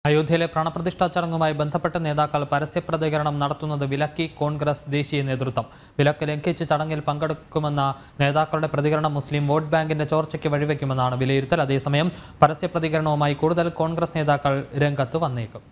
അയോധ്യയിലെ പ്രാണപ്രതിഷ്ഠാ ചടങ്ങുമായി ബന്ധപ്പെട്ട നേതാക്കൾ പരസ്യപ്രതികരണം നടത്തുന്നത് വിലക്കി കോൺഗ്രസ് ദേശീയ നേതൃത്വം. വിലക്ക് ലംഘിച്ച് ചടങ്ങിൽ പങ്കെടുക്കുമെന്ന നേതാക്കളുടെ പ്രതികരണം മുസ്ലിം വോട്ട് ബാങ്കിന്റെ ചോർച്ചയ്ക്ക് വഴിവെക്കുമെന്നാണ് വിലയിരുത്തൽ. അതേസമയം പരസ്യപ്രതികരണവുമായി കൂടുതൽ കോൺഗ്രസ് നേതാക്കൾ രംഗത്ത് വന്നേക്കും.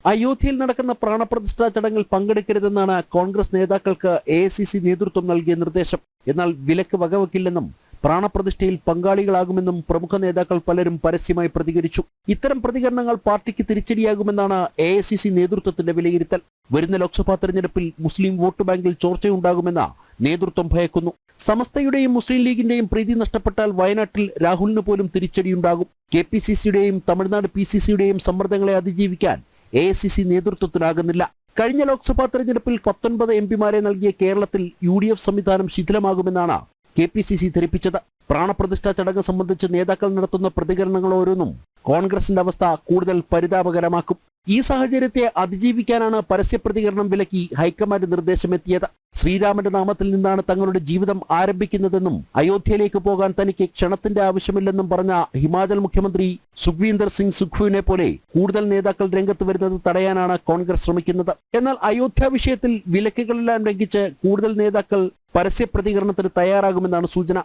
അയോധ്യയിൽ നടക്കുന്ന പ്രാണപ്രതിഷ്ഠാ ചടങ്ങിൽ പങ്കെടുക്കരുതെന്നാണ് കോൺഗ്രസ് നേതാക്കൾക്ക് AICC നേതൃത്വം നൽകിയ നിർദ്ദേശം. എന്നാൽ വിലക്ക് വകവെക്കില്ലെന്നും പ്രാണപ്രതിഷ്ഠയിൽ പങ്കാളികളാകുമെന്നും പ്രമുഖ നേതാക്കൾ പലരും പരസ്യമായി പ്രതികരിച്ചു. ഇത്തരം പ്രതികരണങ്ങൾ പാർട്ടിക്ക് തിരിച്ചടിയാകുമെന്നാണ് AICC നേതൃത്വത്തിന്റെ വിലയിരുത്തൽ. വരുന്ന ലോക്സഭാ തെരഞ്ഞെടുപ്പിൽ മുസ്ലിം വോട്ട് ബാങ്കിൽ ചോർച്ചയുണ്ടാകുമെന്ന് നേതൃത്വം ഭയക്കുന്നു. സമസ്തയുടെയും മുസ്ലിം ലീഗിന്റെയും പ്രീതി നഷ്ടപ്പെട്ടാൽ വയനാട്ടിൽ രാഹുലിന് പോലും തിരിച്ചടിയുണ്ടാകും. KPCCയുടെയും തമിഴ്നാട് PCCയുടെയും സമ്മർദ്ദങ്ങളെ അതിജീവിക്കാൻ AICC നേതൃത്വത്തിനാകുന്നില്ല. കഴിഞ്ഞ ലോക്സഭാ തെരഞ്ഞെടുപ്പിൽ 19 MPമാരെ നൽകിയ കേരളത്തിൽ UDF സംവിധാനം ശിഥിലമാകുമെന്നാണ് KPCC ധരിപ്പിച്ചത്. പ്രാണപ്രതിഷ്ഠാ ചടങ്ങ് സംബന്ധിച്ച് നേതാക്കൾ നടത്തുന്ന പ്രതികരണങ്ങൾ ഓരോന്നും കോൺഗ്രസിന്റെ അവസ്ഥ കൂടുതൽ പരിതാപകരമാക്കും. ഈ സാഹചര്യത്തെ അതിജീവിക്കാനാണ് പരസ്യപ്രതികരണം വിലക്കി ഹൈക്കമാൻഡ് നിർദ്ദേശമെത്തിയത്. ശ്രീരാമന്റെ നാമത്തിൽ നിന്നാണ് തങ്ങളുടെ ജീവിതം ആരംഭിക്കുന്നതെന്നും അയോധ്യയിലേക്ക് പോകാൻ തനിക്ക് ക്ഷണത്തിന്റെ ആവശ്യമില്ലെന്നും പറഞ്ഞ ഹിമാചൽ മുഖ്യമന്ത്രി സുഖ്വീന്ദർ സിംഗ് സുഖുവിനെ പോലെ കൂടുതൽ നേതാക്കൾ രംഗത്ത് വരുന്നത് തടയാനാണ് കോൺഗ്രസ് ശ്രമിക്കുന്നത്. എന്നാൽ അയോധ്യ വിഷയത്തിൽ വിലക്കുകളെല്ലാം ലംഘിച്ച് കൂടുതൽ നേതാക്കൾ പരസ്യപ്രതികരണത്തിന് തയ്യാറാകുമെന്നാണ് സൂചന.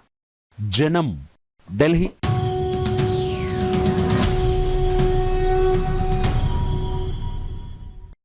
ജനം, ഡൽഹി.